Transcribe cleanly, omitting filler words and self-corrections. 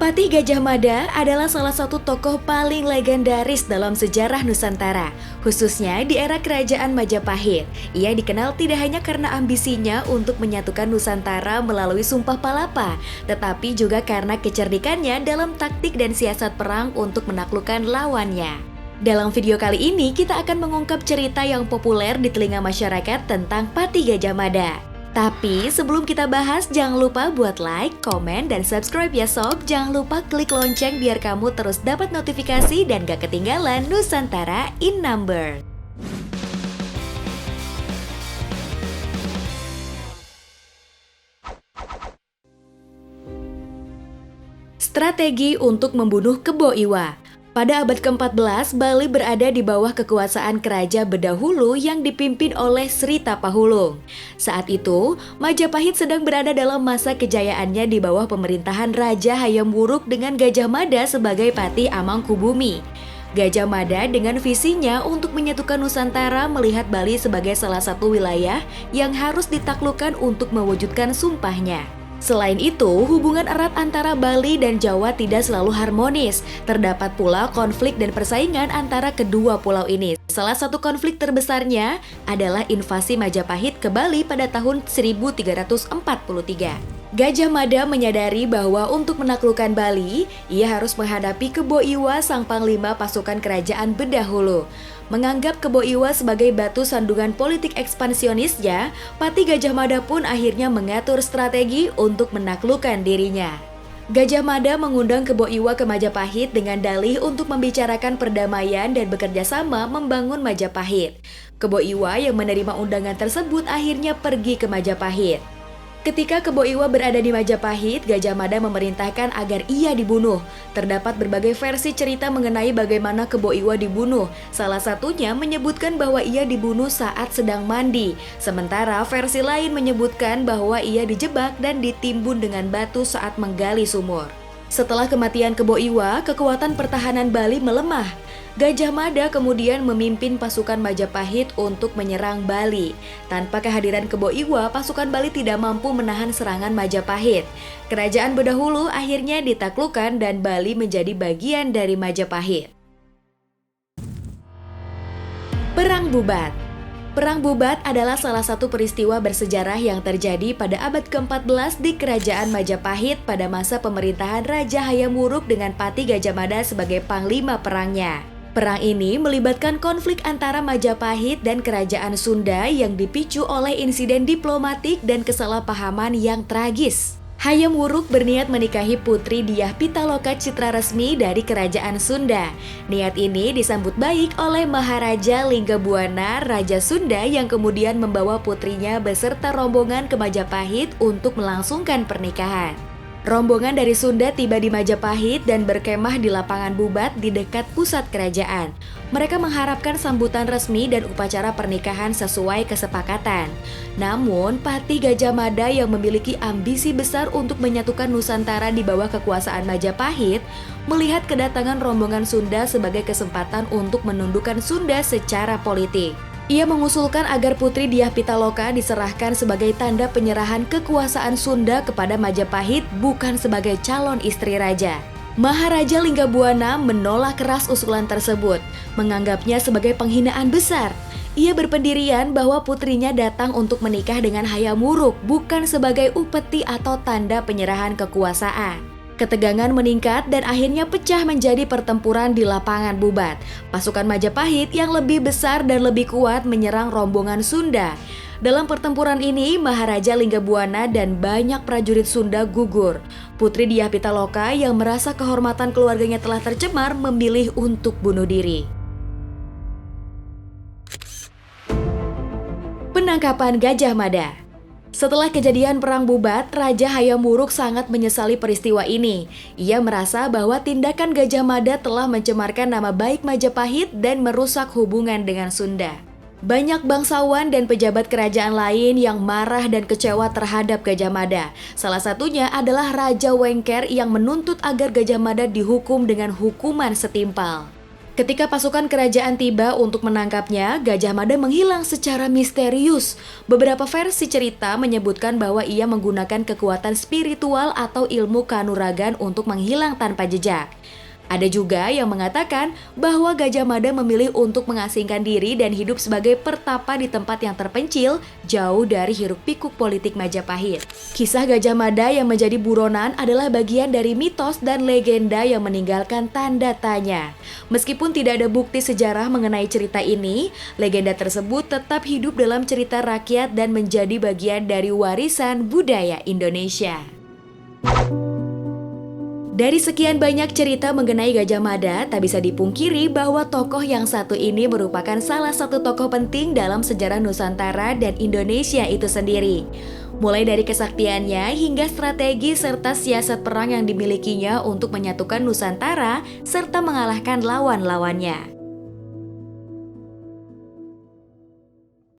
Patih Gajah Mada adalah salah satu tokoh paling legendaris dalam sejarah Nusantara, khususnya di era Kerajaan Majapahit. Ia dikenal tidak hanya karena ambisinya untuk menyatukan Nusantara melalui Sumpah Palapa, tetapi juga karena kecerdikannya dalam taktik dan siasat perang untuk menaklukkan lawannya. Dalam video kali ini, kita akan mengungkap cerita yang populer di telinga masyarakat tentang Patih Gajah Mada. Tapi sebelum kita bahas, jangan lupa buat like, komen, dan subscribe ya sob. Jangan lupa klik lonceng biar kamu terus dapat notifikasi dan gak ketinggalan Nusantara in Number. Strategi untuk membunuh Kebo Iwa. Pada abad ke-14, Bali berada di bawah kekuasaan Keraja Bedahulu yang dipimpin oleh Sri Tapahulung. Saat itu, Majapahit sedang berada dalam masa kejayaannya di bawah pemerintahan Raja Hayam Wuruk dengan Gajah Mada sebagai Patih Amangkubumi. Gajah Mada dengan visinya untuk menyatukan Nusantara melihat Bali sebagai salah satu wilayah yang harus ditaklukkan untuk mewujudkan sumpahnya. Selain itu, hubungan erat antara Bali dan Jawa tidak selalu harmonis. Terdapat pula konflik dan persaingan antara kedua pulau ini. Salah satu konflik terbesarnya adalah invasi Majapahit ke Bali pada tahun 1343. Gajah Mada menyadari bahwa untuk menaklukkan Bali, ia harus menghadapi Kebo Iwa, sang panglima pasukan kerajaan Bedahulu. Menganggap Kebo Iwa sebagai batu sandungan politik ekspansionisnya, Patih Gajah Mada pun akhirnya mengatur strategi untuk menaklukkan dirinya. Gajah Mada mengundang Kebo Iwa ke Majapahit dengan dalih untuk membicarakan perdamaian dan bekerja sama membangun Majapahit. Kebo Iwa yang menerima undangan tersebut akhirnya pergi ke Majapahit. Ketika Kebo Iwa berada di Majapahit, Gajah Mada memerintahkan agar ia dibunuh. Terdapat berbagai versi cerita mengenai bagaimana Kebo Iwa dibunuh. Salah satunya menyebutkan bahwa ia dibunuh saat sedang mandi. Sementara versi lain menyebutkan bahwa ia dijebak dan ditimbun dengan batu saat menggali sumur. Setelah kematian Kebo Iwa, kekuatan pertahanan Bali melemah. Gajah Mada kemudian memimpin pasukan Majapahit untuk menyerang Bali. Tanpa kehadiran Kebo Iwa, pasukan Bali tidak mampu menahan serangan Majapahit. Kerajaan Bedahulu akhirnya ditaklukkan dan Bali menjadi bagian dari Majapahit. Perang Bubat. Perang Bubat adalah salah satu peristiwa bersejarah yang terjadi pada abad ke-14 di Kerajaan Majapahit pada masa pemerintahan Raja Hayam Wuruk dengan Patih Gajah Mada sebagai panglima perangnya. Perang ini melibatkan konflik antara Majapahit dan Kerajaan Sunda yang dipicu oleh insiden diplomatik dan kesalahpahaman yang tragis. Hayam Wuruk berniat menikahi putri Dyah Pitaloka Citra Resmi dari Kerajaan Sunda. Niat ini disambut baik oleh Maharaja Linggabuana, Raja Sunda yang kemudian membawa putrinya beserta rombongan ke Majapahit untuk melangsungkan pernikahan. Rombongan dari Sunda tiba di Majapahit dan berkemah di lapangan Bubat di dekat pusat kerajaan. Mereka mengharapkan sambutan resmi dan upacara pernikahan sesuai kesepakatan. Namun, Patih Gajah Mada yang memiliki ambisi besar untuk menyatukan Nusantara di bawah kekuasaan Majapahit, melihat kedatangan rombongan Sunda sebagai kesempatan untuk menundukkan Sunda secara politik. Ia mengusulkan agar putri Dyah Pitaloka diserahkan sebagai tanda penyerahan kekuasaan Sunda kepada Majapahit, bukan sebagai calon istri raja. Maharaja Linggabuana menolak keras usulan tersebut, menganggapnya sebagai penghinaan besar. Ia berpendirian bahwa putrinya datang untuk menikah dengan Hayam Wuruk, bukan sebagai upeti atau tanda penyerahan kekuasaan. Ketegangan meningkat dan akhirnya pecah menjadi pertempuran di lapangan Bubat. Pasukan Majapahit yang lebih besar dan lebih kuat menyerang rombongan Sunda. Dalam pertempuran ini, Maharaja Linggabuana dan banyak prajurit Sunda gugur. Putri Dyah Pitaloka yang merasa kehormatan keluarganya telah tercemar memilih untuk bunuh diri. Penangkapan Gajah Mada. Setelah kejadian Perang Bubat, Raja Hayam Wuruk sangat menyesali peristiwa ini. Ia merasa bahwa tindakan Gajah Mada telah mencemarkan nama baik Majapahit dan merusak hubungan dengan Sunda. Banyak bangsawan dan pejabat kerajaan lain yang marah dan kecewa terhadap Gajah Mada. Salah satunya adalah Raja Wengker yang menuntut agar Gajah Mada dihukum dengan hukuman setimpal. Ketika pasukan kerajaan tiba untuk menangkapnya, Gajah Mada menghilang secara misterius. Beberapa versi cerita menyebutkan bahwa ia menggunakan kekuatan spiritual atau ilmu kanuragan untuk menghilang tanpa jejak. Ada juga yang mengatakan bahwa Gajah Mada memilih untuk mengasingkan diri dan hidup sebagai pertapa di tempat yang terpencil, jauh dari hiruk-pikuk politik Majapahit. Kisah Gajah Mada yang menjadi buronan adalah bagian dari mitos dan legenda yang meninggalkan tanda tanya. Meskipun tidak ada bukti sejarah mengenai cerita ini, legenda tersebut tetap hidup dalam cerita rakyat dan menjadi bagian dari warisan budaya Indonesia. Dari sekian banyak cerita mengenai Gajah Mada, tak bisa dipungkiri bahwa tokoh yang satu ini merupakan salah satu tokoh penting dalam sejarah Nusantara dan Indonesia itu sendiri. Mulai dari kesaktiannya hingga strategi serta siasat perang yang dimilikinya untuk menyatukan Nusantara serta mengalahkan lawan-lawannya.